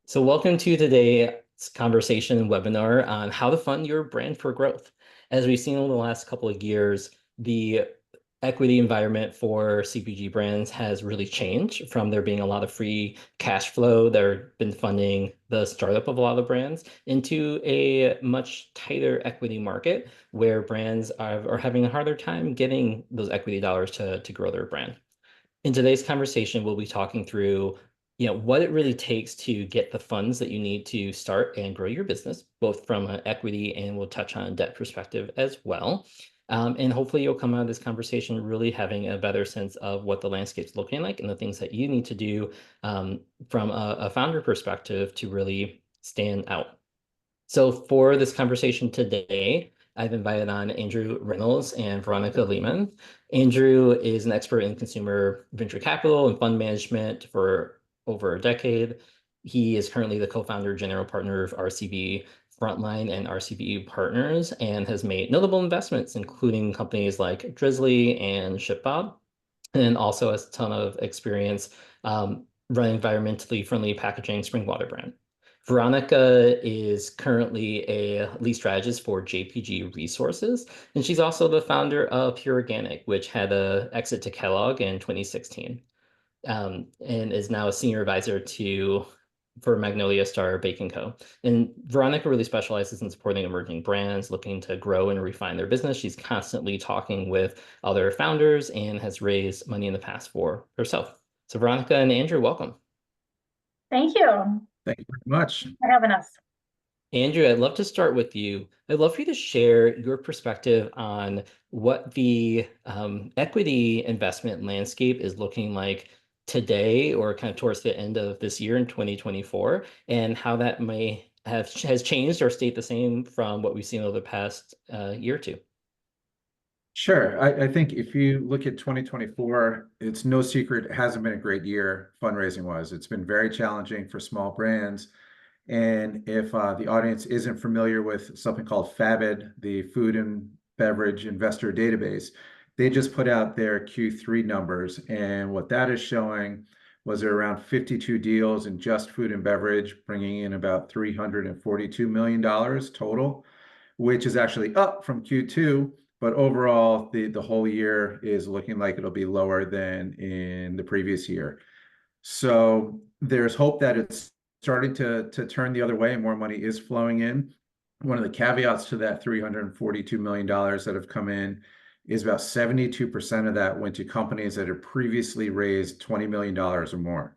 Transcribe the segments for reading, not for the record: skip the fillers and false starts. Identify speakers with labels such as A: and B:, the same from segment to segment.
A: So, welcome to today's conversation and webinar on how to fund your brand for growth. As we've seen over the last couple of years, the equity environment for CPG brands has really changed from there being a lot of free cash flow that have been funding the startup of a lot of brands into a much tighter equity market where brands are having a harder time getting those equity dollars to grow their brand. In today's conversation, we'll be talking through, what it really takes to get the funds that you need to start and grow your business, both from an equity and we'll touch on a debt perspective as well. And hopefully you'll come out of this conversation really having a better sense of what the landscape's looking like and the things that you need to do from a founder perspective to really stand out. So for this conversation today, I've invited on Andrew Reynolds and Veronica Lehman. Andrew is an expert in consumer venture capital and fund management for over a decade. He is currently the co-founder general partner of RCB Frontline and RCB Partners and has made notable investments, including companies like Drizzly and ShipBob, and also has a ton of experience running environmentally friendly packaging spring water brand. Veronica is currently a lead strategist for JPG Resources, and she's also the founder of Pure Organic, which had a exit to Kellogg in 2016, and is now a senior advisor for Magnolia Star Baking Co. And Veronica really specializes in supporting emerging brands looking to grow and refine their business. She's constantly talking with other founders and has raised money in the past for herself. So Veronica and Andrew, welcome.
B: Thank you
C: Thank you very much.
B: for having us.
A: Andrew, I'd love to start with you. I'd love for you to share your perspective on what the equity investment landscape is looking like today or kind of towards the end of this year in 2024, and how that has changed or stayed the same from what we've seen over the past year or two.
C: Sure. I think if you look at 2024, it's no secret it hasn't been a great year fundraising wise. It's been very challenging for small brands. And if the audience isn't familiar with something called FABID, the Food and Beverage Investor Database, they just put out their Q3 numbers. And what that is showing was there around 52 deals in just food and beverage, bringing in about $342 million total, which is actually up from Q2. But overall, the whole year is looking like it'll be lower than in the previous year. So there's hope that it's starting to turn the other way and more money is flowing in. One of the caveats to that $342 million that have come in is about 72% of that went to companies that had previously raised $20 million or more.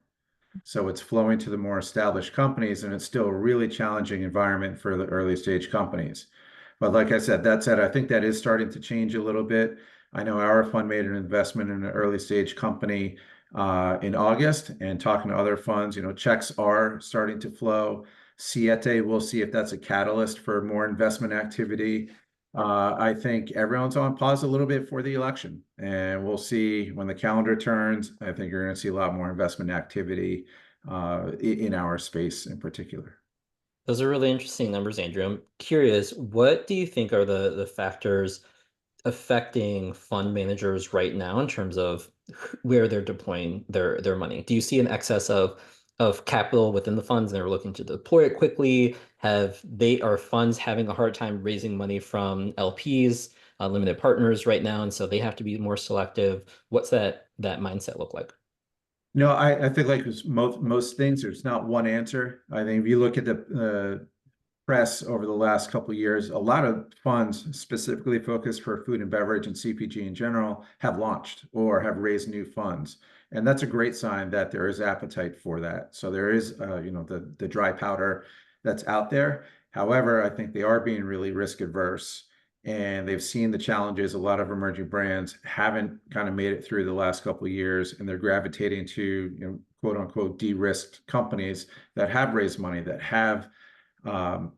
C: So it's flowing to the more established companies, and it's still a really challenging environment for the early stage companies. But like I said, I think that is starting to change a little bit. I know our fund made an investment in an early stage company in August, and talking to other funds, checks are starting to flow. Siete, we'll see if that's a catalyst for more investment activity. I think everyone's on pause a little bit for the election, and we'll see when the calendar turns. I think you're going to see a lot more investment activity in our space in particular.
A: Those are really interesting numbers, Andrew. I'm curious, what do you think are the factors affecting fund managers right now in terms of where they're deploying their money? Do you see an excess of capital within the funds and they're looking to deploy it quickly? Are funds having a hard time raising money from LPs, limited partners right now, and so they have to be more selective? What's that mindset look like?
C: No, I think like with most things, there's not one answer. I think if you look at the press over the last couple of years, a lot of funds specifically focused for food and beverage and CPG in general have launched or have raised new funds. And that's a great sign that there is appetite for that. So there is, the dry powder that's out there. However, I think they are being really risk adverse, and they've seen the challenges. A lot of emerging brands haven't kind of made it through the last couple of years, and they're gravitating to, quote unquote, de-risked companies that have raised money, that have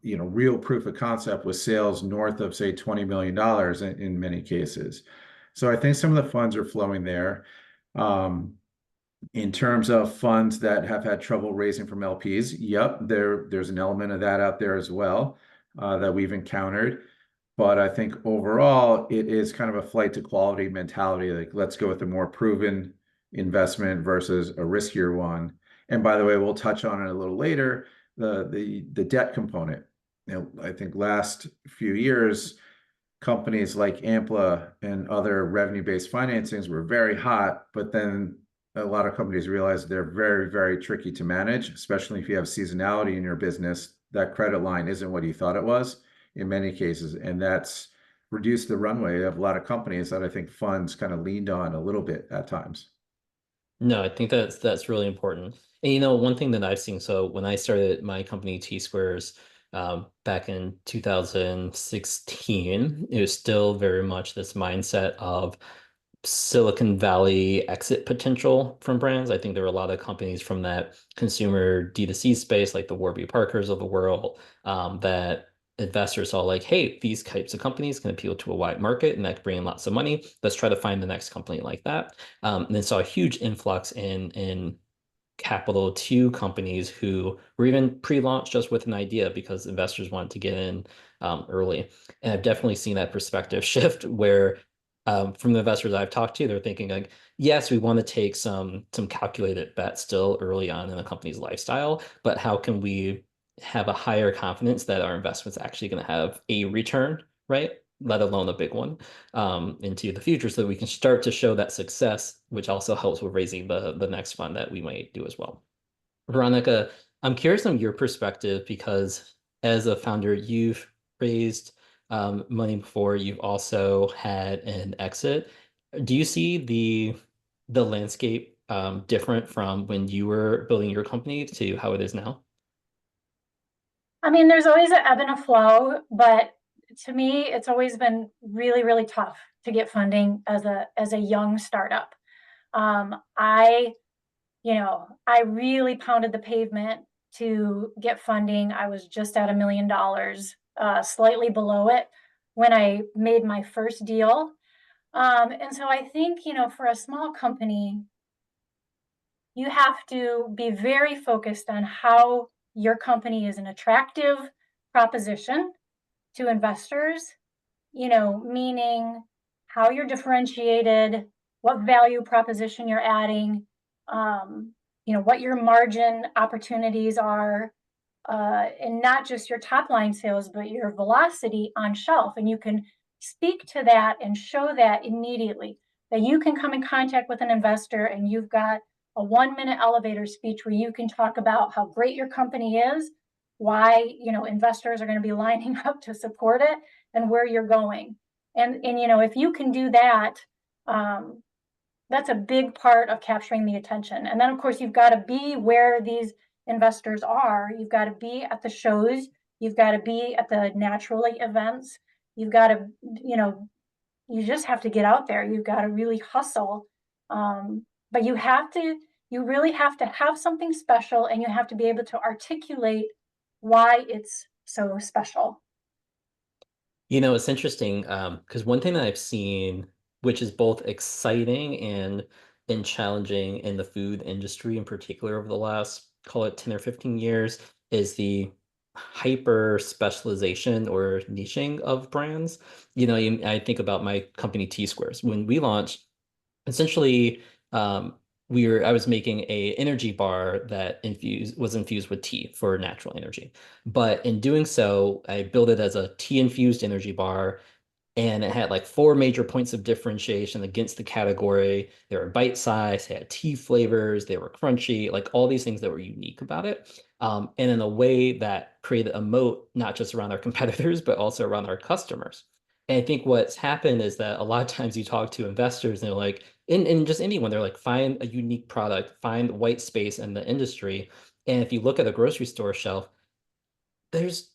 C: real proof of concept with sales north of, say, $20 million in many cases. So I think some of the funds are flowing there. In terms of funds that have had trouble raising from LPs, yep, there's an element of that out there as well that we've encountered. But I think overall, it is kind of a flight to quality mentality. Like, let's go with a more proven investment versus a riskier one. And by the way, we'll touch on it a little later. the debt component. I think last few years, companies like Ampla and other revenue-based financings were very hot, but then a lot of companies realized they're very, very tricky to manage, especially if you have seasonality in your business. That credit line isn't what you thought it was in many cases, and that's reduced the runway of a lot of companies that I think funds kind of leaned on a little bit at times.
A: No, I think that's really important. And one thing that I've seen, so when I started my company T Squares back in 2016, it was still very much this mindset of Silicon Valley exit potential from brands. I think there were a lot of companies from that consumer D2C space, like the Warby Parkers of the world, that investors saw like, hey, these types of companies can appeal to a wide market and that can bring in lots of money. Let's try to find the next company like that. And then saw a huge influx in capital to companies who were even pre-launched just with an idea because investors wanted to get in early. And I've definitely seen that perspective shift where from the investors I've talked to, they're thinking like, yes, we want to take some calculated bets still early on in a company's lifestyle, but how can we have a higher confidence that our investment's actually going to have a return, right? Let alone a big one into the future so that we can start to show that success, which also helps with raising the next fund that we might do as well. Veronica, I'm curious on your perspective because as a founder, you've raised money before, you've also had an exit. Do you see the landscape different from when you were building your company to how it is now?
B: I mean, there's always an ebb and a flow, but to me, it's always been really, really tough to get funding as a young startup. I, I really pounded the pavement to get funding. I was just at $1 million, slightly below it when I made my first deal. And so I think, for a small company, you have to be very focused on how your company is an attractive proposition to investors, meaning how you're differentiated, what value proposition you're adding, what your margin opportunities are, and not just your top line sales, but your velocity on shelf. And you can speak to that and show that immediately, that you can come in contact with an investor and you've got a 1 minute elevator speech where you can talk about how great your company is, why investors are going to be lining up to support it, and where you're going. And if you can do that, that's a big part of capturing the attention. And then of course you've got to be where these investors are. You've got to be at the shows, you've got to be at the naturally events, you've got to, you just have to get out there, you've got to really hustle. But you really have to have something special, and you have to be able to articulate why it's so special.
A: It's interesting because one thing that I've seen, which is both exciting and challenging in the food industry in particular over the last, call it 10 or 15 years, is the hyper specialization or niching of brands. I think about my company T Squares. When we launched, essentially, I was making a energy bar that was infused with tea for natural energy. But in doing so, I built it as a tea infused energy bar, and it had like four major points of differentiation against the category. They were bite size, they had tea flavors, they were crunchy, like all these things that were unique about it. And in a way that created a moat, not just around our competitors, but also around our customers. And I think what's happened is that a lot of times you talk to investors and they're like, in just anyone, they're like, find a unique product, find white space in the industry. And if you look at a grocery store shelf, there's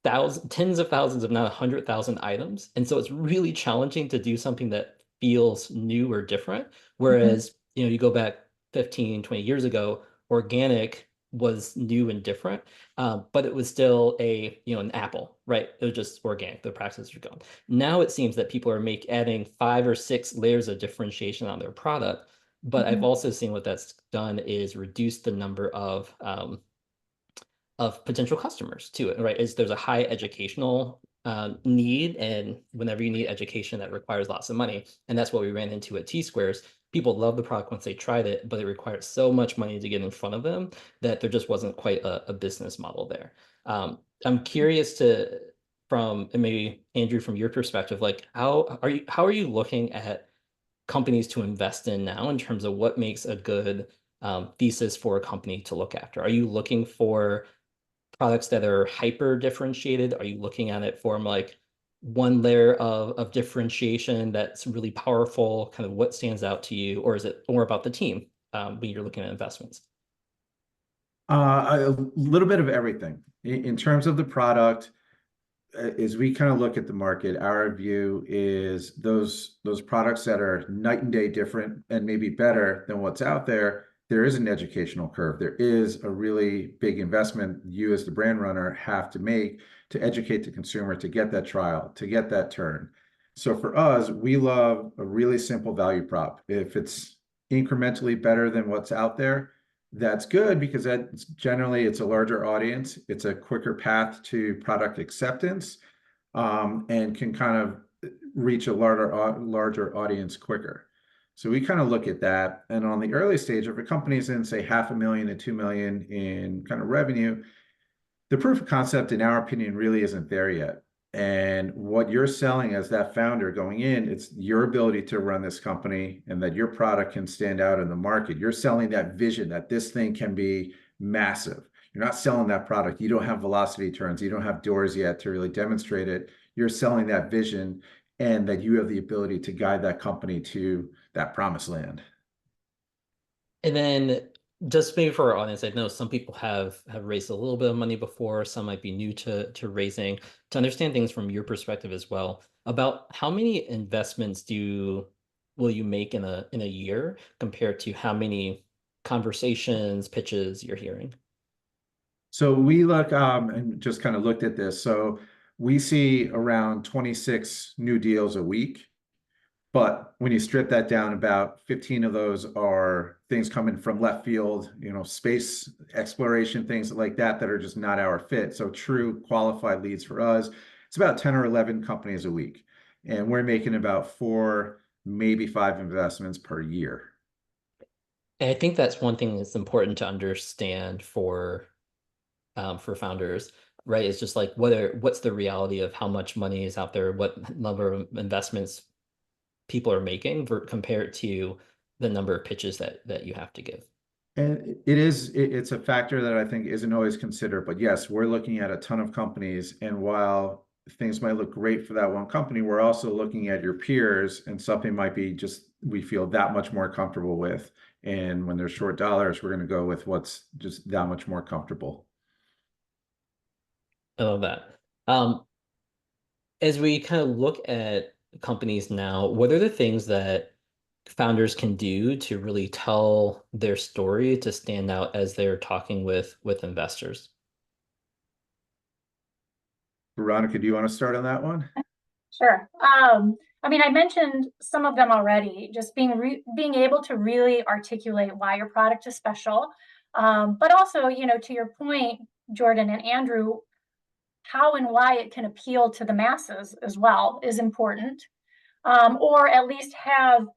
A: tens of thousands, if not 100,000 items. And so it's really challenging to do something that feels new or different.
B: Mhm.
A: Whereas, you go back 15, 20 years ago, organic was new and different, but it was still an apple, right? It was just organic. The practices are gone. Now it seems that people are adding 5 or 6 layers of differentiation on their product. But I've
B: Mhm.
A: also seen what that's done is reduce the number of potential customers to it, right? There's a high educational need, and whenever you need education, that requires lots of money, and that's what we ran into at T Squares. people loved the product once they tried it, but it required so much money to get in front of them that there just wasn't quite a business model there. I'm curious and maybe Andrew, from your perspective, like how are you looking at companies to invest in now in terms of what makes a good thesis for a company to look after? Are you looking for products that are hyper differentiated? Are you looking at it from like one layer of differentiation that's really powerful? Kind of what stands out to you, or is it more about the team when you're looking at investments?
C: A little bit of everything. In terms of the product, as we kind of look at the market, our view is those products that are night and day different and maybe better than what's out there. There is an educational curve. There is a really big investment you as the brand runner have to make to educate the consumer to get that trial, to get that turn. So for us, we love a really simple value prop. If it's incrementally better than what's out there, that's good because that's generally it's a larger audience. It's a quicker path to product acceptance, and can kind of reach a larger audience quicker. So we kind of look at that. And on the early stage, if a company's in, say, 500,000 to 2 million in kind of revenue, the proof of concept, in our opinion, really isn't there yet. And what you're selling as that founder going in, it's your ability to run this company and that your product can stand out in the market. You're selling that vision that this thing can be massive. You're not selling that product. You don't have velocity turns. You don't have doors yet to really demonstrate it. You're selling that vision and that you have the ability to guide that company to that promised land.
A: And then just maybe for our audience, I know some people have raised a little bit of money before, some might be new to raising. To understand things from your perspective as well, about how many investments will you make in a year compared to how many conversations, pitches you're hearing?
C: So we look and just kind of looked at this. So we see around 26 new deals a week. But when you strip that down, about 15 of those are things coming from left field, space exploration, things like that are just not our fit. So true qualified leads for us, it's about 10 or 11 companies a week. And we're making about 4, maybe 5 investments per year.
A: And I think that's one thing that's important to understand for founders, right? It's just like what's the reality of how much money is out there, what number of investments people are making compared to the number of pitches that you have to give.
C: And it's a factor that I think isn't always considered, but yes, we're looking at a ton of companies. And while things might look great for that one company, we're also looking at your peers and something might be just, we feel that much more comfortable with. And when there's short dollars, we're going to go with what's just that much more comfortable.
A: I love that. As we kind of look at companies now, what are the things that founders can do to really tell their story to stand out as they're talking with investors?
C: Veronica, do you want to start on that one?
B: Sure. I mean, I mentioned some of them already, just being able to really articulate why your product is special. But also, to your point, Jordan and Andrew, how and why it can appeal to the masses as well is important. Or at least have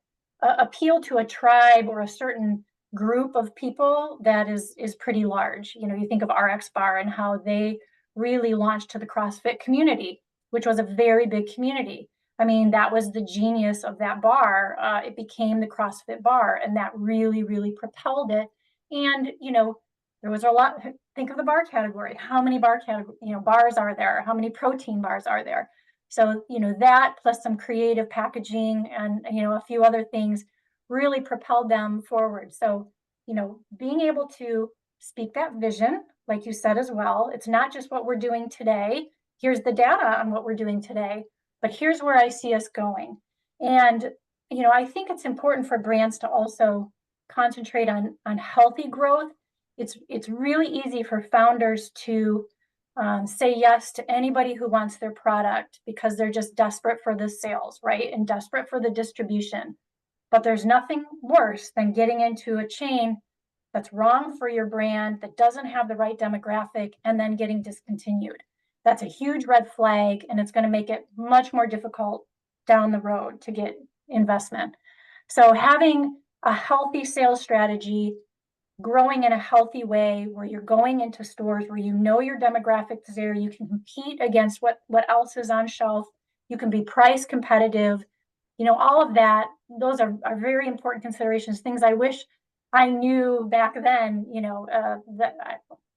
B: appeal to a tribe or a certain group of people that is pretty large. You think of RX Bar and how they really launched to the CrossFit community, which was a very big community. I mean, that was the genius of that bar. It became the CrossFit bar, and that really, really propelled it. And there was a lot. Think of the bar category. How many bars are there? How many protein bars are there? So, that plus some creative packaging and, a few other things really propelled them forward. So, being able to speak that vision, like you said as well, it's not just what we're doing today. Here's the data on what we're doing today, but here's where I see us going. And, I think it's important for brands to also concentrate on healthy growth. It's really easy for founders to say yes to anybody who wants their product because they're just desperate for the sales, right? And desperate for the distribution. But there's nothing worse than getting into a chain that's wrong for your brand, that doesn't have the right demographic, and then getting discontinued. That's a huge red flag, and it's going to make it much more difficult down the road to get investment. So having a healthy sales strategy, growing in a healthy way where you're going into stores where you know your demographic is there, you can compete against what else is on shelf, you can be price competitive, all of that. Those are very important considerations, things I wish I knew back then, that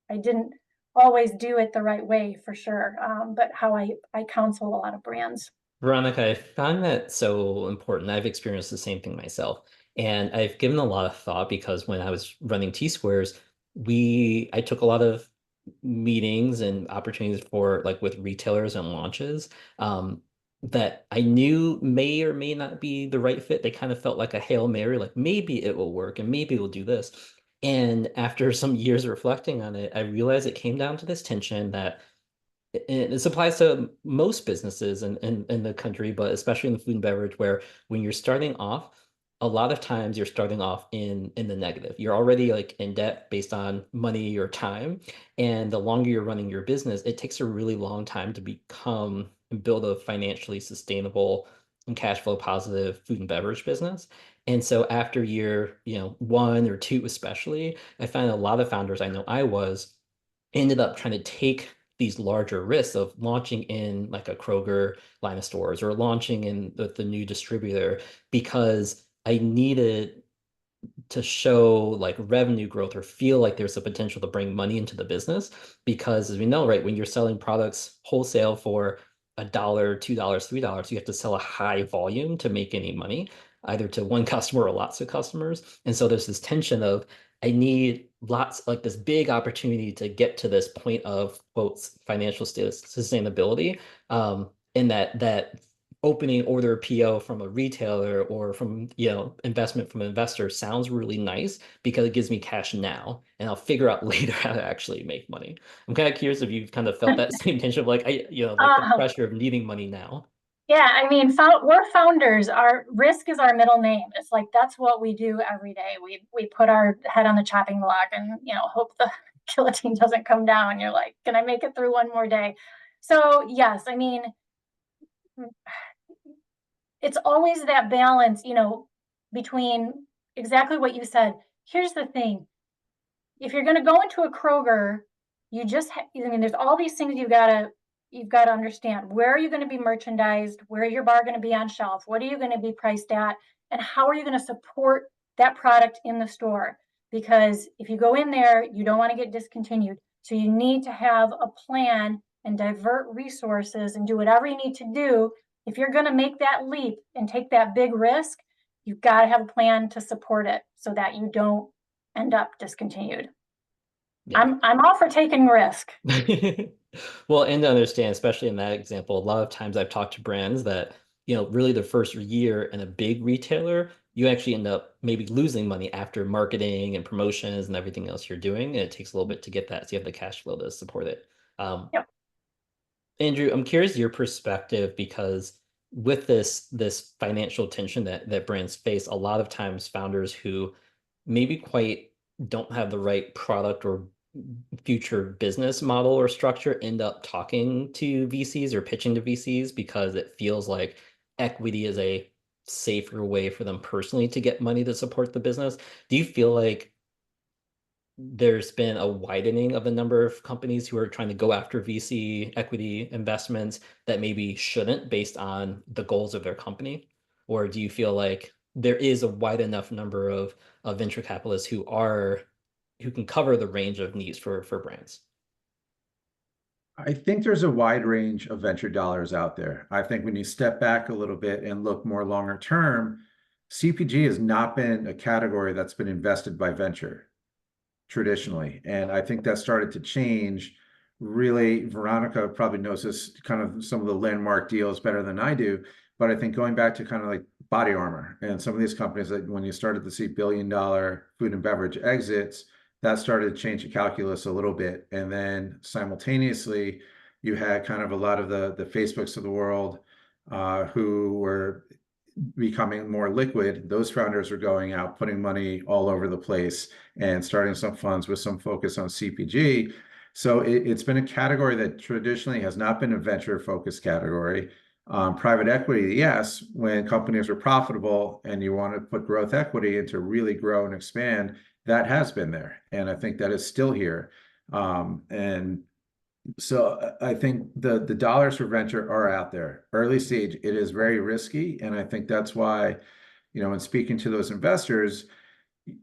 B: I didn't always do it the right way for sure. But how I counsel a lot of brands.
A: Veronica, I find that so important. I've experienced the same thing myself. And I've given a lot of thought because when I was running T Squares, I took a lot of meetings and opportunities for like with retailers and launches that I knew may or may not be the right fit. They kind of felt like a Hail Mary, like maybe it will work and maybe we'll do this. And after some years reflecting on it, I realized it came down to this tension that and this applies to most businesses in the country, but especially in the food and beverage, where when you're starting off, a lot of times you're starting off in the negative. You're already like in debt based on money or time. And the longer you're running your business, it takes a really long time to become and build a financially sustainable and cash flow positive food and beverage business. And so after year, 1 or 2 especially, I find a lot of founders, I know I was, ended up trying to take these larger risks of launching in like a Kroger line of stores or launching in the new distributor because I needed to show like revenue growth or feel like there's a potential to bring money into the business. Because as we know, right, when you're selling products wholesale for $1, $2, $3, you have to sell a high volume to make any money, either to one customer or lots of customers. And so there's this tension of I need lots like this big opportunity to get to this point of quotes financial status sustainability. And that opening order PO from a retailer or from, investment from an investor sounds really nice because it gives me cash now and I'll figure out later how to actually make money. I'm kind of curious if you've kind of felt that same tension of like, like the
B: Uh,
A: pressure of needing money now.
B: yeah, I mean, we're founders. Our risk is our middle name. It's like that's what we do every day. We put our head on the chopping block and hope the guillotine doesn't come down. You're like, can I make it through one more day? So yes, I mean, it's always that balance, between exactly what you said. Here's the thing. If you're going to go into a Kroger, I mean, there's all these things you've got to understand. Where are you going to be merchandised? Where is your bar going to be on shelf? What are you going to be priced at? And how are you going to support that product in the store? Because if you go in there, you don't want to get discontinued. So you need to have a plan and divert resources and do whatever you need to do. If you're going to make that leap and take that big risk, you've got to have a plan to support it so that you don't end up discontinued.
A: Yeah.
B: I'm all for taking risk.
A: Well, and to understand, especially in that example, a lot of times I've talked to brands that, really the first year in a big retailer, you actually end up maybe losing money after marketing and promotions and everything else you're doing. And it takes a little bit to get that. So you have the cash flow to support it.
B: Yep.
A: Andrew, I'm curious your perspective because with this financial tension that brands face, a lot of times founders who maybe quite don't have the right product or future business model or structure end up talking to VCs or pitching to VCs because it feels like equity is a safer way for them personally to get money to support the business. Do you feel like there's been a widening of the number of companies who are trying to go after VC equity investments that maybe shouldn't based on the goals of their company? Or do you feel like there is a wide enough number of venture capitalists who can cover the range of needs for brands?
C: I think there's a wide range of venture dollars out there. I think when you step back a little bit and look more longer term, CPG has not been a category that's been invested by venture traditionally. And I think that started to change. Really, Veronica probably knows this kind of some of the landmark deals better than I do. But I think going back to kind of like Body Armor and some of these companies that when you started to see billion-dollar food and beverage exits, that started to change the calculus a little bit. And then simultaneously, you had kind of a lot of the Facebooks of the world who were becoming more liquid. Those founders are going out, putting money all over the place and starting some funds with some focus on CPG. So it's been a category that traditionally has not been a venture focused category. Private equity, yes, when companies are profitable and you want to put growth equity into really grow and expand, that has been there. And I think that is still here. And so I think the dollars for venture are out there. Early stage, it is very risky. And I think that's why, in speaking to those investors,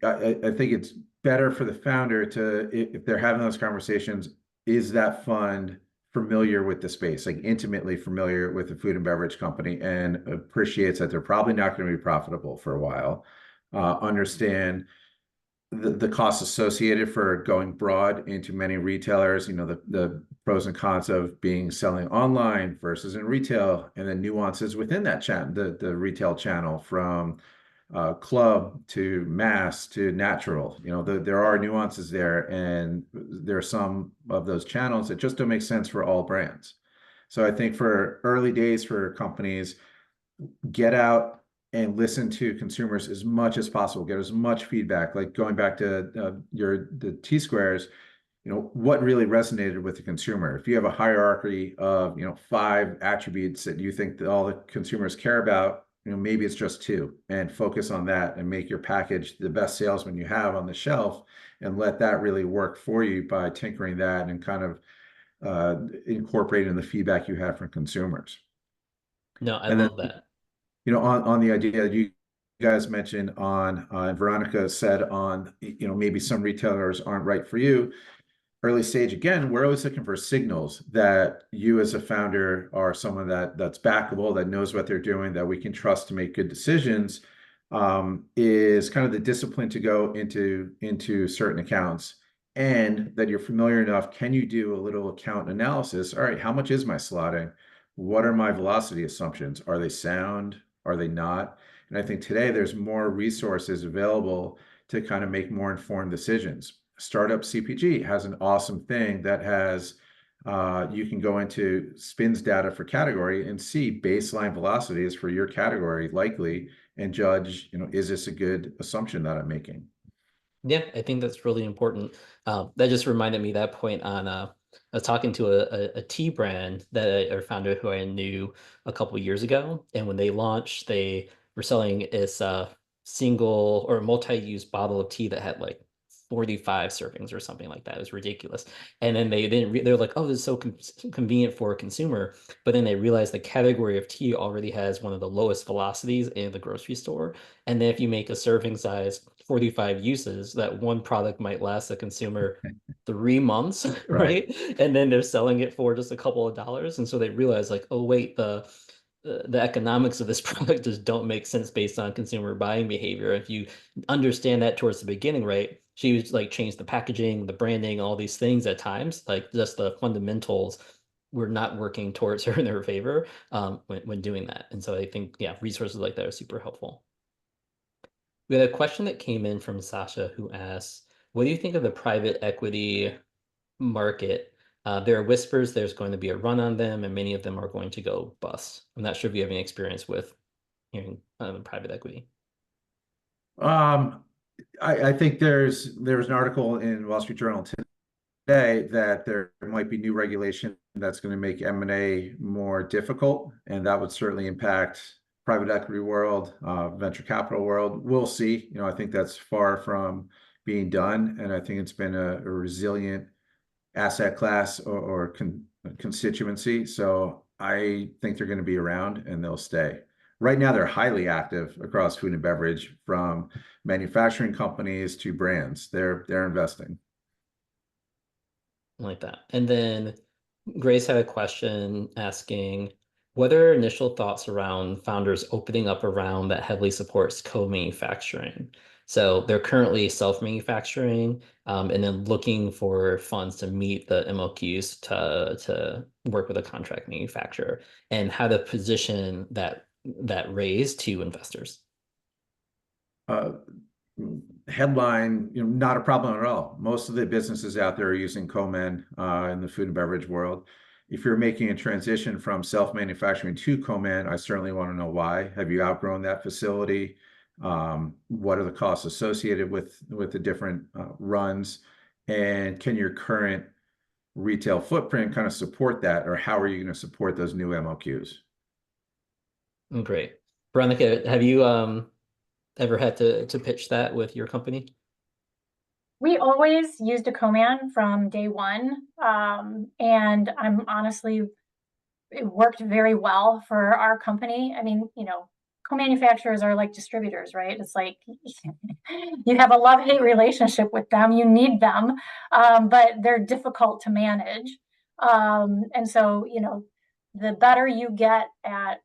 C: I think it's better for the founder to, if they're having those conversations, is that fund familiar with the space, like intimately familiar with the food and beverage company, and appreciates that they're probably not going to be profitable for a while, understand the costs associated for going broad into many retailers, the pros and cons of being selling online versus in retail, and the nuances within that channel, the retail channel, from club to mass to natural. There are nuances there, and there are some of those channels that just don't make sense for all brands. So I think for early days for companies, get out and listen to consumers as much as possible, get as much feedback. Like going back to the T squares, what really resonated with the consumer. If you have a hierarchy of 5 attributes that you think that all the consumers care about, maybe it's just 2, and focus on that and make your package the best salesman you have on the shelf, and let that really work for you by tinkering that and kind of incorporating the feedback you have from consumers.
A: No, I
C: And then,
A: love that.
C: on the idea that you guys mentioned on, and Veronica said on, maybe some retailers aren't right for you. Early stage, again, we're always looking for signals that you as a founder are someone that's backable, that knows what they're doing, that we can trust to make good decisions. Is kind of the discipline to go into certain accounts, and that you're familiar enough. Can you do a little account analysis? All right, how much is my slotting? What are my velocity assumptions? Are they sound? Are they not? And I think today there's more resources available to kind of make more informed decisions. Startup CPG has an awesome thing that has, you can go into spins data for category and see baseline velocities for your category likely, and judge, is this a good assumption that I'm making?
A: Yeah, I think that's really important. That just reminded me that point on I was talking to a tea brand that or founder who I knew a couple years ago, and when they launched, they were selling this single or multi-use bottle of tea that had like 45 servings or something like that. It was ridiculous. And then they were like, oh, this is so convenient for a consumer. But then they realized the category of tea already has one of the lowest velocities in the grocery store. And then if you make a serving size 45 uses, that one product might last the consumer 3 months,
C: Right.
A: right? And then they're selling it for just a couple of dollars. And so they realize like, oh, wait, the economics of this product just don't make sense based on consumer buying behavior. If you understand that towards the beginning, right? She was like change the packaging, the branding, all these things at times, like just the fundamentals were not working towards her in her favor when doing that. And so I think, yeah, resources like that are super helpful. We had a question that came in from Sasha who asks, what do you think of the private equity market? There are whispers there's going to be a run on them, and many of them are going to go bust. I'm not sure if you have any experience with hearing private equity.
C: Um, I think there was an article in Wall Street Journal today that there might be new regulation that's going to make M&A more difficult, and that would certainly impact private equity world, venture capital world. We'll see. I think that's far from being done, and I think it's been a resilient asset class or constituency. So I think they're going to be around and they'll stay. Right now, they're highly active across food and beverage, from manufacturing companies to brands. They're investing.
A: Like that. And then Grace had a question asking, what are initial thoughts around founders opening up around that heavily supports co-manufacturing? So they're currently self-manufacturing and then looking for funds to meet the MOQs to work with a contract manufacturer, and how to position that raise to investors.
C: Uh, Headline, not a problem at all. Most of the businesses out there are using co-man in the food and beverage world. If you're making a transition from self-manufacturing to co-man, I certainly want to know why. Have you outgrown that facility? What are the costs associated with the different runs? And can your current retail footprint kind of support that? Or how are you going to support those new MOQs?
A: Great. Veronica, have you ever had to pitch that with your company?
B: We always used a co-man from day one. And I'm honestly, it worked very well for our company. I mean, co-manufacturers are like distributors, right? It's like you have a love-hate relationship with them. You need them, but they're difficult to manage. And so, the better you get at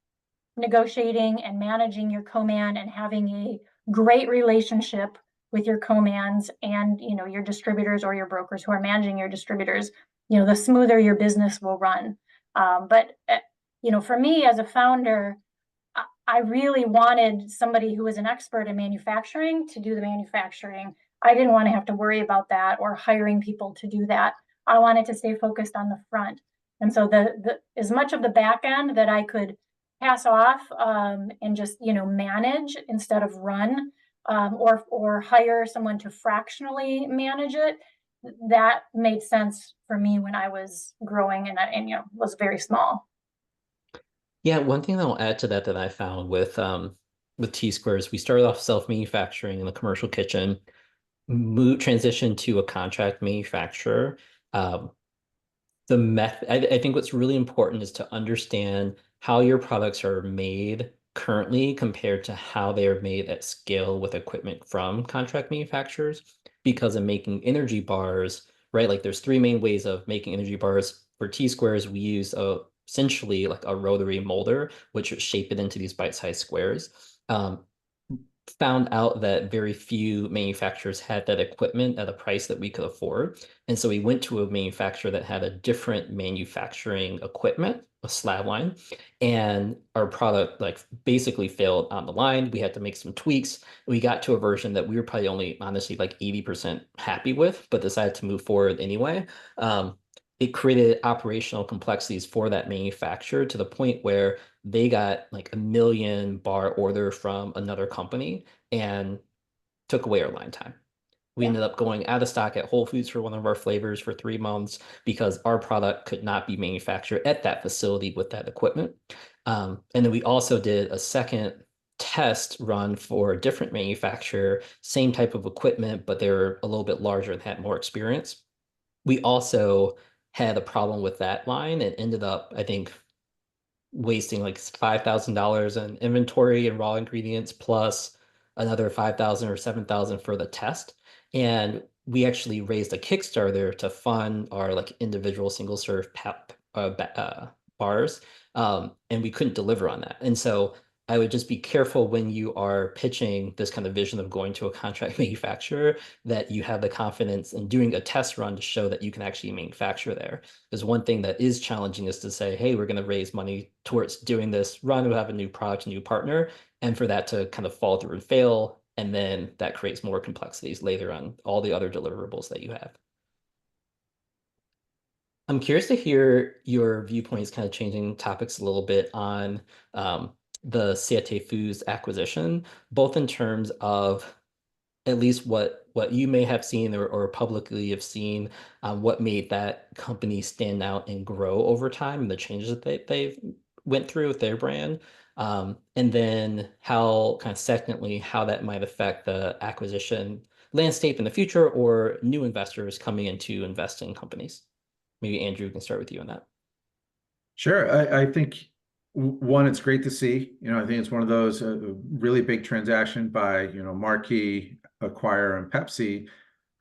B: negotiating and managing your co-man and having a great relationship with your co-mans and your distributors or your brokers who are managing your distributors, the smoother your business will run. But for me as a founder, I really wanted somebody who was an expert in manufacturing to do the manufacturing. I didn't want to have to worry about that or hiring people to do that. I wanted to stay focused on the front. And so the as much of the back end that I could pass off, and just manage instead of run, or hire someone to fractionally manage it, that made sense for me when I was growing and was very small.
A: Yeah, one thing that I'll add to that that I found with T Squares, we started off self-manufacturing in the commercial kitchen, transitioned to a contract manufacturer. Um, the method, I think what's really important is to understand how your products are made currently compared to how they are made at scale with equipment from contract manufacturers. Because in making energy bars, right, like there's three main ways of making energy bars. For T squares, we use essentially like a rotary molder, which would shape it into these bite-sized squares. Found out that very few manufacturers had that equipment at a price that we could afford. And so we went to a manufacturer that had a different manufacturing equipment, a slab line, and our product like basically failed on the line. We had to make some tweaks. We got to a version that we were probably only honestly like 80% happy with, but decided to move forward anyway. It created operational complexities for that manufacturer to the point where they got like a million bar order from another company and took away our line time. We
B: Yeah.
A: ended up going out of stock at Whole Foods for one of our flavors for 3 months because our product could not be manufactured at that facility with that equipment. And then we also did a second test run for a different manufacturer, same type of equipment, but they were a little bit larger and had more experience. We also had a problem with that line and ended up, I think, wasting like $5,000 in inventory and raw ingredients plus another 5,000 or 7,000 for the test. And we actually raised a Kickstarter to fund our like individual single serve bars. And we couldn't deliver on that. And so I would just be careful when you are pitching this kind of vision of going to a contract manufacturer that you have the confidence in doing a test run to show that you can actually manufacture there. Because one thing that is challenging is to say, hey, we're going to raise money towards doing this run. We'll have a new product, a new partner, and for that to kind of fall through and fail. And then that creates more complexities later on all the other deliverables that you have. I'm curious to hear your viewpoints, kind of changing topics a little bit on the Siete Foods acquisition, both in terms of at least what you may have seen or publicly have seen, what made that company stand out and grow over time and the changes that they've went through with their brand. And then how kind of secondly, how that might affect the acquisition landscape in the future or new investors coming in to invest in companies. Maybe Andrew can start with you on that.
C: Sure. I think one, it's great to see. I think it's one of those really big transaction by marquee acquirer and Pepsi,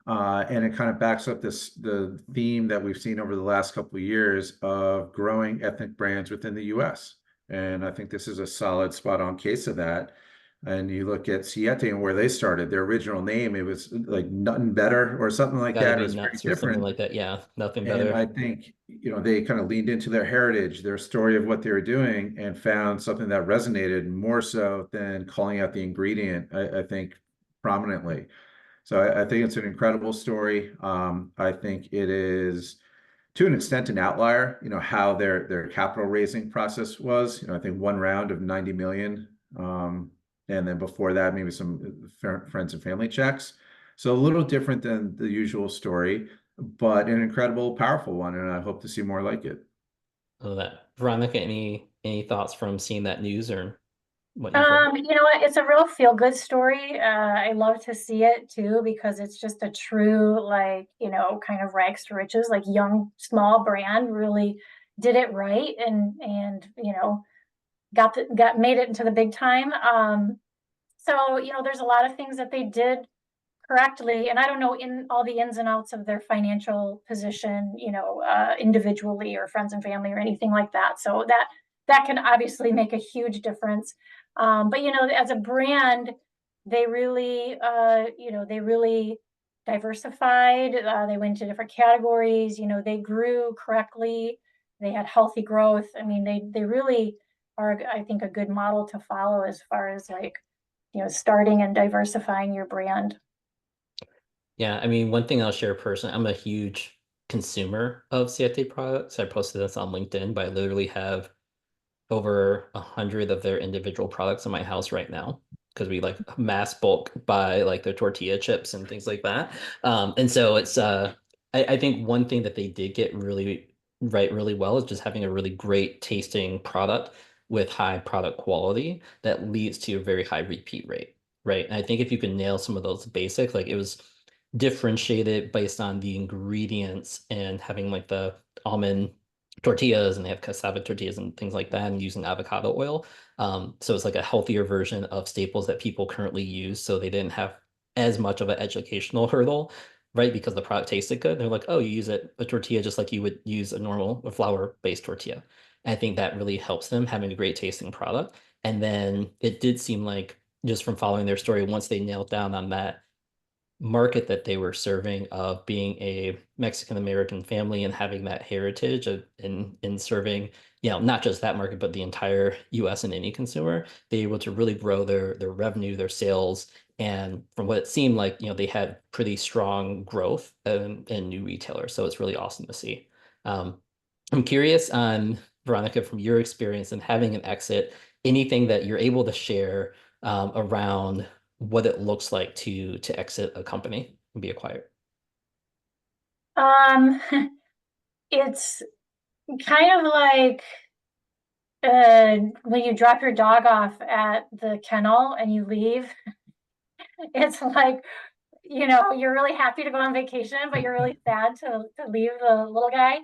C: and it kind of backs up the theme that we've seen over the last couple of years of growing ethnic brands within the U.S. And I think this is a solid spot on case of that. And you look at Siete and where they started, their original name, it was like nothing better or something like
A: Gotta
C: that. It
A: be
C: was very
A: nuts or something
C: different.
A: like that. Yeah, nothing
C: And
A: better.
C: I think, they kind of leaned into their heritage, their story of what they were doing, and found something that resonated more so than calling out the ingredient, I think, prominently. So I think it's an incredible story. I think it is, to an extent, an outlier, how their capital raising process was. I think one round of 90 million. And then before that, maybe some friends and family checks. So a little different than the usual story, but an incredible, powerful one, and I hope to see more like it.
A: That Veronica, any thoughts from seeing that news or? what you've heard?
B: You know what? It's a real feel-good story. I love to see it too because it's just a true, like, kind of rags to riches, like young, small brand really did it right and got made it into the big time. So there's a lot of things that they did correctly, and I don't know in all the ins and outs of their financial position, individually or friends and family or anything like that. So that can obviously make a huge difference. But as a brand, they really diversified. They went to different categories. They grew correctly. They had healthy growth. I mean, they really are, I think, a good model to follow as far as like starting and diversifying your brand.
A: Yeah, I mean, one thing I'll share personally, I'm a huge consumer of Siete products. I posted this on LinkedIn, but I literally have over 100 of their individual products in my house right now because we like mass bulk buy like their tortilla chips and things like that. And so it's I think one thing that they did get really well is just having a really great tasting product with high product quality that leads to a very high repeat rate, right? And I think if you can nail some of those basics, like it was differentiated based on the ingredients and having like the almond tortillas and they have cassava tortillas and things like that and using avocado oil. So it's like a healthier version of staples that people currently use. So they didn't have as much of an educational hurdle, right? Because the product tasted good. They're like, oh, you use a tortilla just like you would use a flour-based tortilla. And I think that really helps them having a great tasting product. And then it did seem like just from following their story, once they nailed down on that market that they were serving of being a Mexican American family and having that heritage in serving, not just that market, but the entire US and any consumer, they were able to really grow their revenue, their sales. And from what it seemed like, they had pretty strong growth in new retailers. So it's really awesome to see. Um, I'm curious on Veronica, from your experience and having an exit, anything that you're able to share around what it looks like to exit a company and be acquired.
B: Um, it's kind of like when you drop your dog off at the kennel and you leave. It's like you're really happy to go on vacation, but you're really sad to leave the little guy.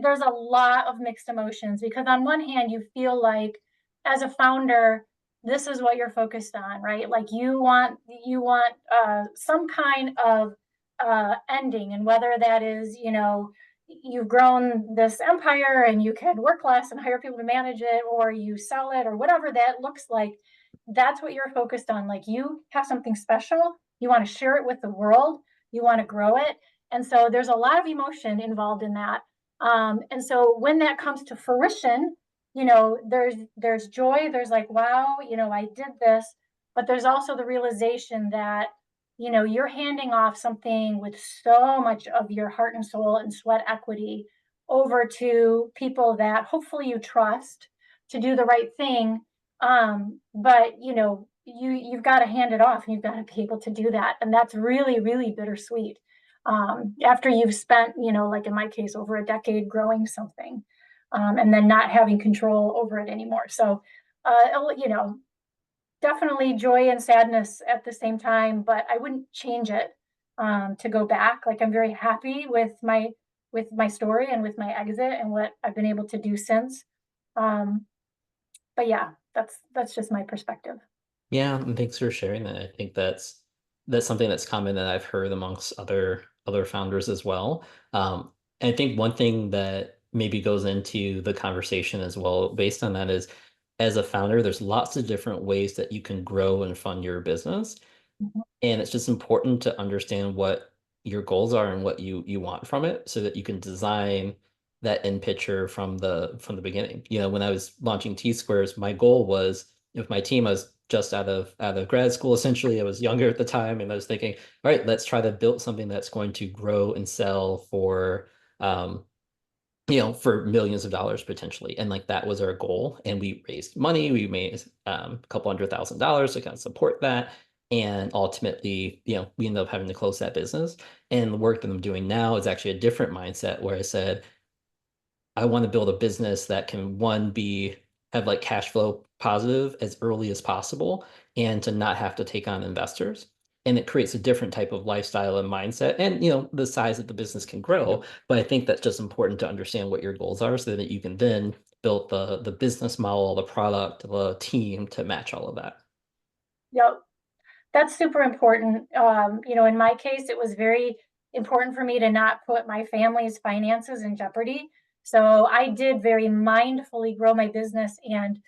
B: There's a lot of mixed emotions because on one hand, you feel like as a founder, this is what you're focused on, right? Like you want some kind of ending, and whether that is, you've grown this empire and you can work less and hire people to manage it, or you sell it, or whatever that looks like, that's what you're focused on. Like you have something special, you want to share it with the world, you want to grow it. And so there's a lot of emotion involved in that. And so when that comes to fruition, there's joy, there's like, wow, I did this, but there's also the realization that, you're handing off something with so much of your heart and soul and sweat equity over to people that hopefully you trust to do the right thing. But you've got to hand it off and you've got to be able to do that. And that's really, really bittersweet. After you've spent, like in my case, over a decade growing something, and then not having control over it anymore. So, definitely joy and sadness at the same time, but I wouldn't change it to go back. Like I'm very happy with my story and with my exit and what I've been able to do since. Um, but yeah, that's just my perspective.
A: Yeah, and thanks for sharing that. I think that's something that's common that I've heard amongst other founders as well. I think one thing that maybe goes into the conversation as well, based on that, is as a founder, there's lots of different ways that you can grow and fund your business.
B: Mhm.
A: And it's just important to understand what your goals are and what you want from it so that you can design that end picture from the beginning. When I was launching T Squares, my goal was with my team, I was just out of grad school essentially. I was younger at the time and I was thinking, all right, let's try to build something that's going to grow and sell um for millions of dollars potentially. And like that was our goal. And we raised money. We made a couple $100,000 to kind of support that. And ultimately, we ended up having to close that business. And the work that I'm doing now is actually a different mindset where I said, I want to build a business that can, one, be have like cash flow positive as early as possible and to not have to take on investors. And it creates a different type of lifestyle and mindset. And the size that the business can grow. But I think that's just important to understand what your goals are so that you can then build the business model, the product, the team to match all of that.
B: Yep. That's super important. In my case, it was very important for me to not put my family's finances in jeopardy. So I did very mindfully grow my business. And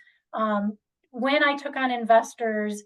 B: when I took on investors,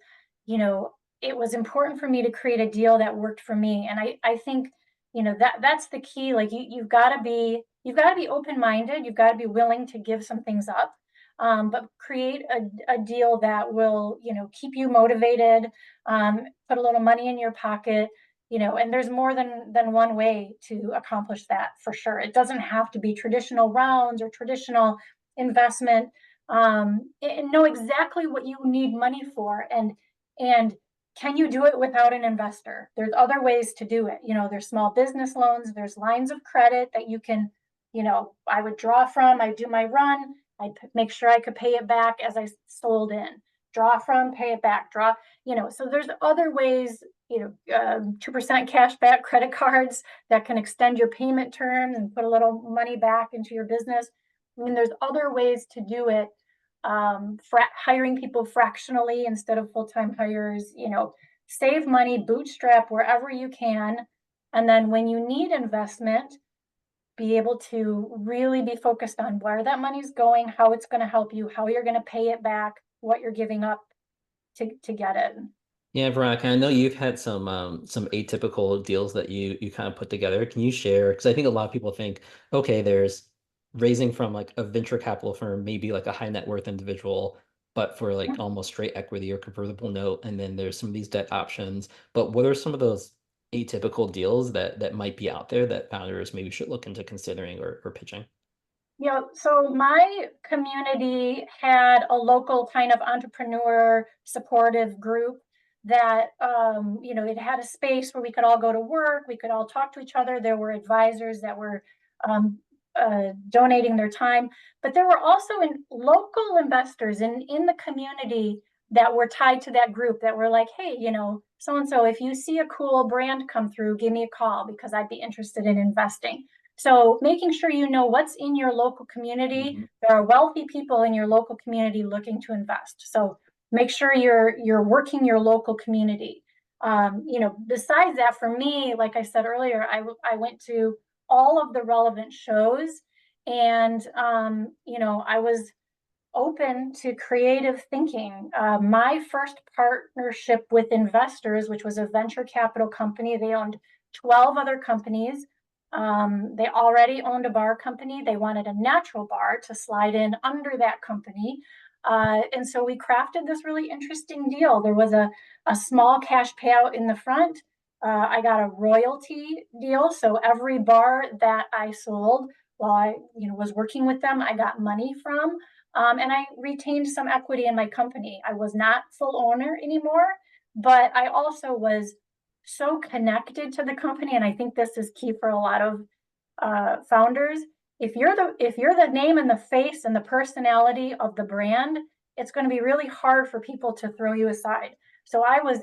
B: you know, it was important for me to create a deal that worked for me. And I think, that's the key. Like you've got to be open-minded. You've got to be willing to give some things up. But create a deal that will, keep you motivated, put a little money in your pocket, and there's more than one way to accomplish that for sure. It doesn't have to be traditional rounds or traditional investment. And know exactly what you need money for, and can you do it without an investor? There's other ways to do it. There's small business loans, there's lines of credit that you can, I would draw from. I do my run. I'd make sure I could pay it back as I sold in, draw from, pay it back, draw, so there's other ways, 2% cash back credit cards that can extend your payment terms and put a little money back into your business. I mean, there's other ways to do it. Hiring people fractionally instead of full-time hires, save money, bootstrap wherever you can. And then when you need investment, be able to really be focused on where that money's going, how it's going to help you, how you're going to pay it back, what you're giving up to get it.
A: Yeah, Veronica, I know you've had some atypical deals that you kind of put together. Can you share? Because I think a lot of people think, okay, there's raising from like a venture capital firm, maybe like a high net worth individual, but for like almost straight equity or convertible note, and then there's some of these debt options. But what are some of those atypical deals that might be out there that founders maybe should look into considering or pitching?
B: So my community had a local kind of entrepreneur supportive group that, it had a space where we could all go to work, we could all talk to each other. There were advisors that were um, donating their time, but there were also local investors in the community that were tied to that group that were like, hey, so and so, if you see a cool brand come through, give me a call because I'd be interested in investing. So making sure you know what's in your local community. There are wealthy people in your local community looking to invest. So make sure you're working your local community. Besides that, for me, like I said earlier, I went to all of the relevant shows, and I was open to creative thinking. My first partnership with investors, which was a venture capital company, they owned 12 other companies. They already owned a bar company. They wanted a natural bar to slide in under that company. And so we crafted this really interesting deal. There was a small cash payout in the front. I got a royalty deal. So every bar that I sold while I was working with them, I got money from. And I retained some equity in my company. I was not full owner anymore, but I also was so connected to the company. And I think this is key for a lot of founders. If you're the name and the face and the personality of the brand, it's going to be really hard for people to throw you aside. So I was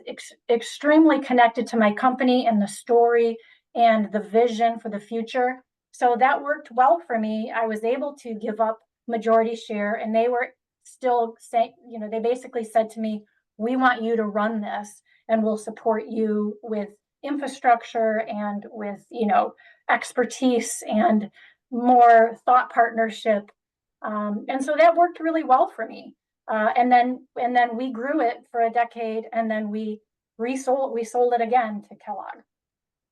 B: extremely connected to my company and the story and the vision for the future. So that worked well for me. I was able to give up majority share, and they were still saying, they basically said to me, we want you to run this and we'll support you with infrastructure and with, expertise and more thought partnership. And so that worked really well for me. And then we grew it for a decade, and then we sold it again to Kellogg.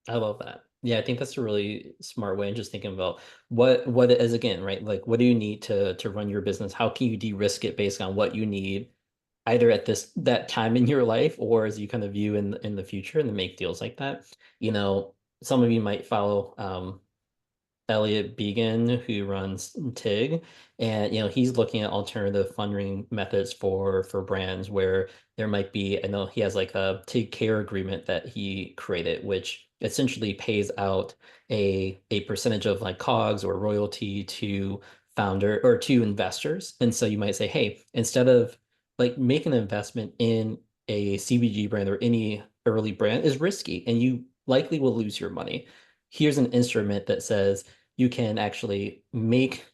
A: I love that. Yeah, I think that's a really smart way. And just thinking about what it is again, right? Like, what do you need to run your business? How can you de-risk it based on what you need, either at that time in your life or as you kind of view in the future, and then make deals like that. You know, some of you might follow Elliot Began, who runs TIG, and he's looking at alternative funding methods for brands where there might be. I know he has like a TIG care agreement that he created, which essentially pays out a percentage of like COGS or royalty to founder or to investors. And so you might say, hey, instead of like making an investment in a CPG brand or any early brand is risky and you likely will lose your money. Here's an instrument that says you can actually make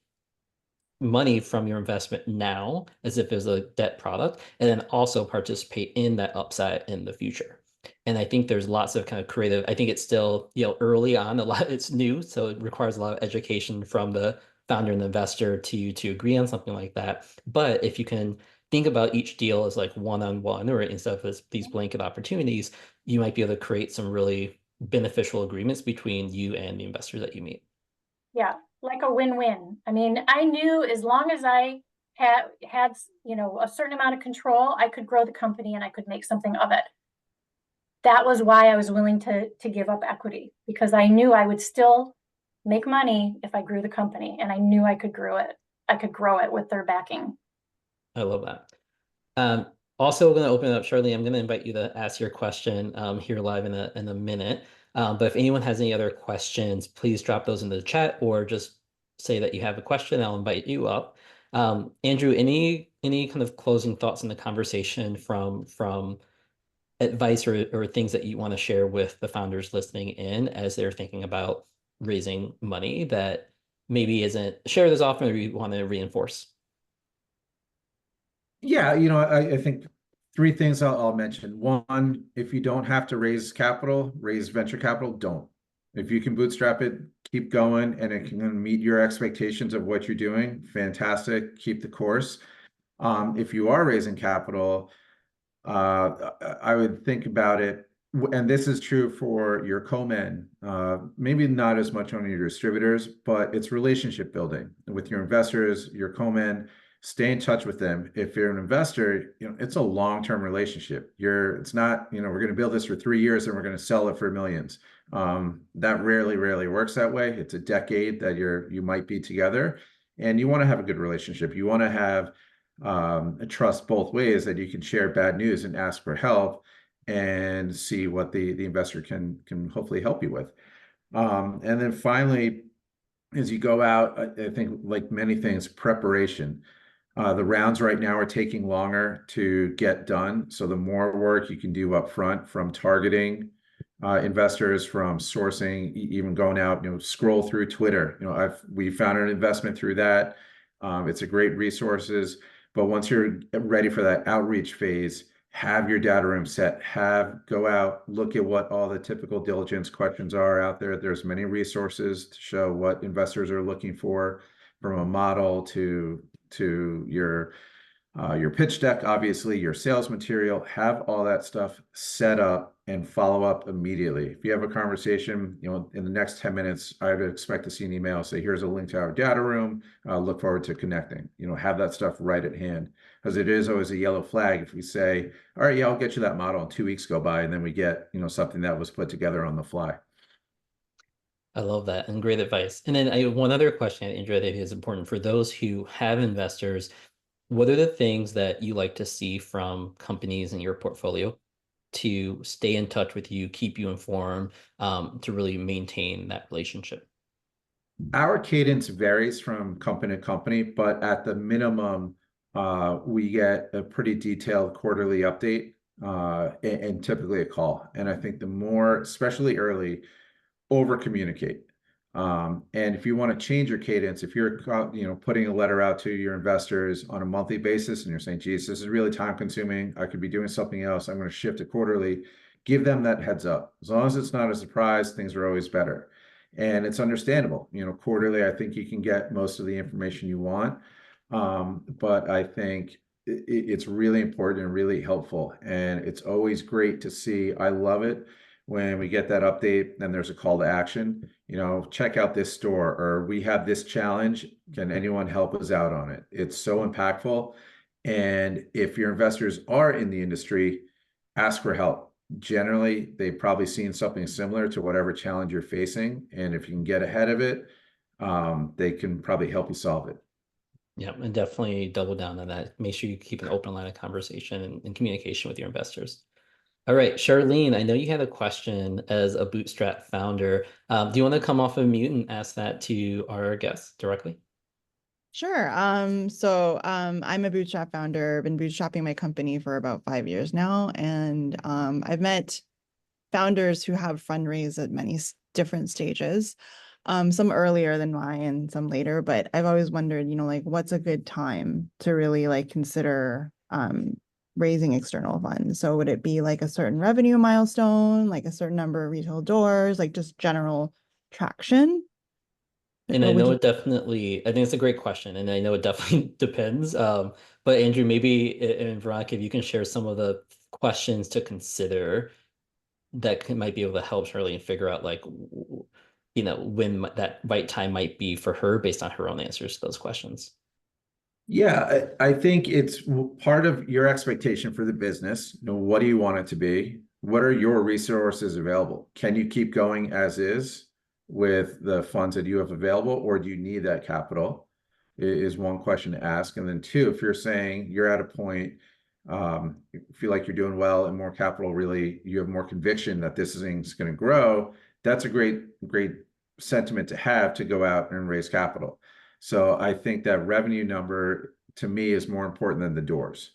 A: money from your investment now as if it was a debt product, and then also participate in that upside in the future. And I think there's lots of kind of creative, I think it's still, early on, a lot, it's new, so it requires a lot of education from the founder and the investor to agree on something like that. But if you can think about each deal as like one-on-one or instead of as these blanket opportunities, you might be able to create some really beneficial agreements between you and the investors that you meet.
B: Yeah, like a win-win. I mean, I knew as long as I had a certain amount of control, I could grow the company and I could make something of it. That was why I was willing to give up equity, because I knew I would still make money if I grew the company, and I knew I could grow it. I could grow it with their backing.
A: I love that. Also going to open it up, Charlie. I'm going to invite you to ask your question here live in a minute. But if anyone has any other questions, please drop those in the chat or just say that you have a question. I'll invite you up. Andrew, any kind of closing thoughts in the conversation from advice or things that you want to share with the founders listening in as they're thinking about raising money that maybe isn't shared as often or you want to reinforce?
C: Yeah, I think three things I'll mention. One, if you don't have to raise capital, raise venture capital, don't. If you can bootstrap it, keep going, and it can meet your expectations of what you're doing, fantastic. Keep the course. If you are raising capital, I would think about it, and this is true for your co-men, maybe not as much on your distributors, but it's relationship building with your investors, your co-men. Stay in touch with them. If you're an investor, it's a long-term relationship. It's not, we're going to build this for 3 years and we're going to sell it for millions. That rarely works that way. It's a decade that you might be together, and you want to have a good relationship. You want to have a trust both ways, that you can share bad news and ask for help and see what the investor can hopefully help you with. And then finally, as you go out, I think like many things, preparation. The rounds right now are taking longer to get done. So the more work you can do up front, from targeting investors, from sourcing, even going out, scroll through Twitter. We found an investment through that. It's a great resources. But once you're ready for that outreach phase, have your data room set, go out, look at what all the typical diligence questions are out there. There's many resources to show what investors are looking for, from a model to your pitch deck, obviously, your sales material. Have all that stuff set up and follow up immediately. If you have a conversation, in the next 10 minutes, I would expect to see an email say, here's a link to our data room. Look forward to connecting. Have that stuff right at hand, because it is always a yellow flag if we say, all right, yeah, I'll get you that model, and 2 weeks go by and then we get, something that was put together on the fly.
A: I love that and great advice. And then one other question, Andrew, I think is important for those who have investors. What are the things that you like to see from companies in your portfolio to stay in touch with you, keep you informed, to really maintain that relationship?
C: Our cadence varies from company to company, but at the minimum, we get a pretty detailed quarterly update, and typically a call. And I think the more, especially early, over communicate. And if you want to change your cadence, if you're putting a letter out to your investors on a monthly basis and you're saying, geez, this is really time consuming, I could be doing something else, I'm going to shift it quarterly, give them that heads up. As long as it's not a surprise, things are always better. And it's understandable. Quarterly, I think you can get most of the information you want. But I think it's really important and really helpful. And it's always great to see. I love it when we get that update and there's a call to action. Check out this store, or we have this challenge. Can anyone help us out on it? It's so impactful. And if your investors are in the industry, ask for help. Generally, they've probably seen something similar to whatever challenge you're facing. And if you can get ahead of it, they can probably help you solve it.
A: Yeah, and definitely double down on that. Make sure you keep an open line of conversation and communication with your investors. All right, Charlene, I know you had a question as a Bootstrap founder. Do you want to come off of mute and ask that to our guests directly?
D: Sure. I'm a bootstrap founder, been bootstrapping my company for about 5 years now. And I've met founders who have fundraised at many different stages, some earlier than mine and some later, but I've always wondered, like what's a good time to really like consider raising external funds? So would it be like a certain revenue milestone, like a certain number of retail doors, like just general traction?
A: And
D: Or
A: I
D: would
A: know
D: you?
A: it definitely, I think it's a great question, and I know it definitely depends. But Andrew, maybe and Veronica, if you can share some of the questions to consider that might be able to help Charlie figure out like, when that right time might be for her based on her own answers to those questions.
C: Yeah, I think it's part of your expectation for the business. What do you want it to be? What are your resources available? Can you keep going as is with the funds that you have available, or do you need that capital? Is one question to ask. And then two, if you're saying you're at a point, you feel like you're doing well and more capital, really, you have more conviction that this thing's going to grow, that's a great sentiment to have to go out and raise capital. So I think that revenue number to me is more important than the doors.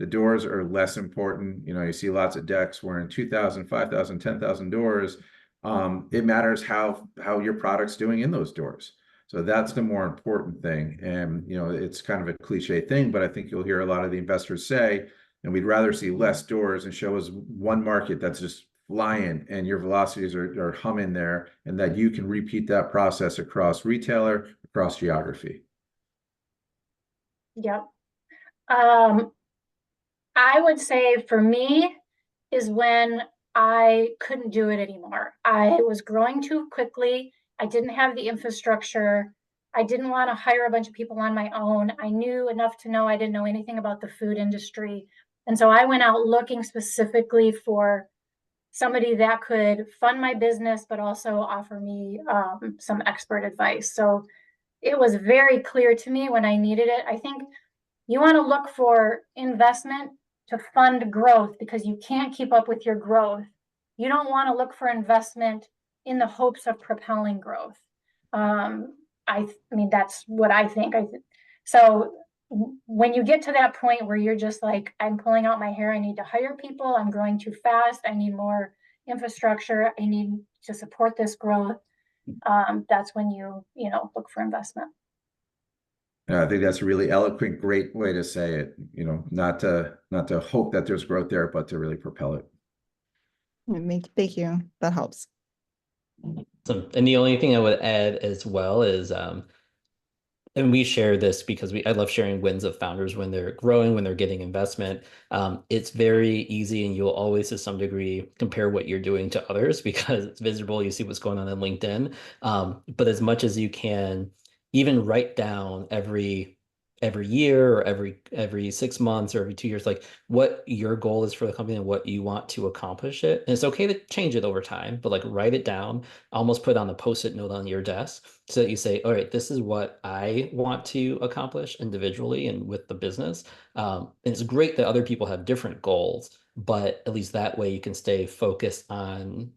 C: The doors are less important. You see lots of decks where in 2,000, 5,000, 10,000 doors. It matters how your product's doing in those doors. So that's the more important thing. And it's kind of a cliche thing, but I think you'll hear a lot of the investors say, and we'd rather see less doors and show us one market that's just flying and your velocities are humming there, and that you can repeat that process across retailer, across geography.
B: Yep. Um, I would say for me is when I couldn't do it anymore. I was growing too quickly. I didn't have the infrastructure. I didn't want to hire a bunch of people on my own. I knew enough to know I didn't know anything about the food industry. And so I went out looking specifically for somebody that could fund my business, but also offer me some expert advice. So it was very clear to me when I needed it. I think you want to look for investment to fund growth because you can't keep up with your growth. You don't want to look for investment in the hopes of propelling growth. I mean, that's what I think. So when you get to that point where you're just like, I'm pulling out my hair, I need to hire people, I'm growing too fast, I need more infrastructure, I need to support this growth. That's when you look for investment.
C: I think that's a really eloquent, great way to say it. Not to hope that there's growth there, but to really propel it.
D: Thank you. That helps.
A: And the only thing I would add as well is and we share this because I love sharing wins of founders when they're growing, when they're getting investment. It's very easy, and you'll always, to some degree, compare what you're doing to others because it's visible. You see what's going on LinkedIn. But as much as you can, even write down every year or every 6 months or every 2 years, like what your goal is for the company and what you want to accomplish it. And it's okay to change it over time, but like write it down, almost put on a post-it note on your desk so that you say, all right, this is what I want to accomplish individually and with the business. And it's great that other people have different goals, but at least that way you can stay focused on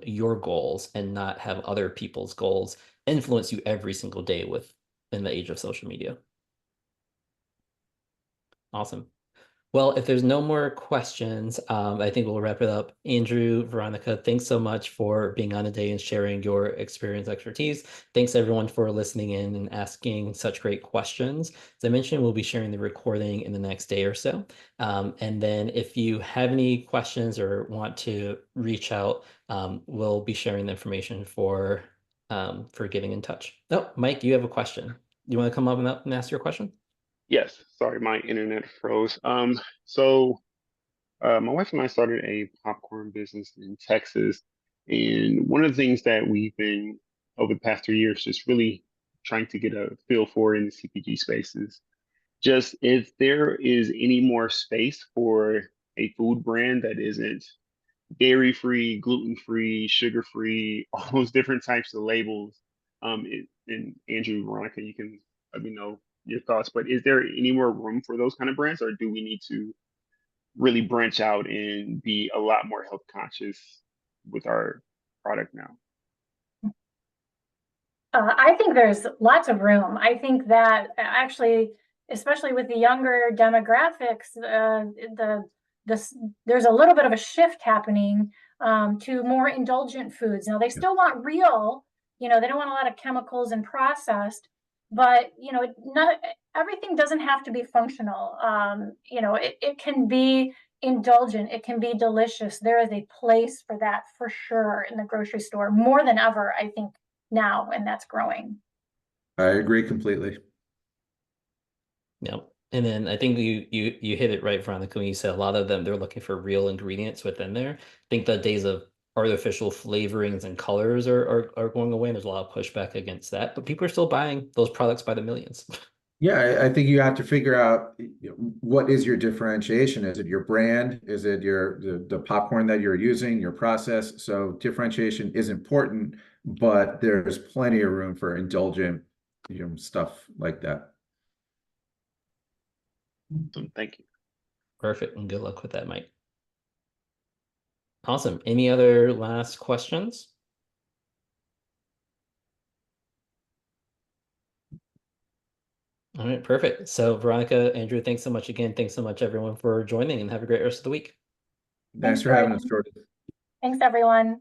A: your goals and not have other people's goals influence you every single day in the age of social media. Awesome. Well, if there's no more questions, I think we'll wrap it up. Andrew, Veronica, thanks so much for being on today and sharing your experience, expertise. Thanks everyone for listening in and asking such great questions. As I mentioned, we'll be sharing the recording in the next day or so. And then if you have any questions or want to reach out, we'll be sharing the information for getting in touch. Oh, Mike, you have a question. You want to come up and ask your question?
E: Yes, sorry, my internet froze. My wife and I started a popcorn business in Texas, and one of the things that we've been over the past 3 years just really trying to get a feel for in the CPG spaces, just if there is any more space for a food brand that isn't dairy free, gluten free, sugar free, all those different types of labels. And Andrew, Veronica, you can let me know your thoughts. But is there any more room for those kind of brands, or do we need to really branch out and be a lot more health conscious with our product now?
B: I think there's lots of room. I think that actually, especially with the younger demographics, there's a little bit of a shift happening to more indulgent foods. Now they still want real, they don't want a lot of chemicals and processed, but not everything doesn't have to be functional. It can be indulgent, it can be delicious. There is a place for that for sure in the grocery store more than ever, I think now, and that's growing.
C: I agree completely.
A: Yep. And then I think you hit it right, Veronica, when you said a lot of them, they're looking for real ingredients within there. I think the days of artificial flavorings and colors are going away, and there's a lot of pushback against that. But people are still buying those products by the millions.
C: Yeah, I think you have to figure out what is your differentiation. Is it your brand? Is it the popcorn that you're using, your process? So differentiation is important, but there's plenty of room for indulgent, stuff like that.
E: Awesome. Thank you.
A: Perfect. And good luck with that, Mike. Awesome. Any other last questions? All right, perfect. So Veronica, Andrew, thanks so much again. Thanks so much, everyone, for joining, and have a great rest of the week.
C: Thanks for having us, Jordan.
B: Thanks, everyone.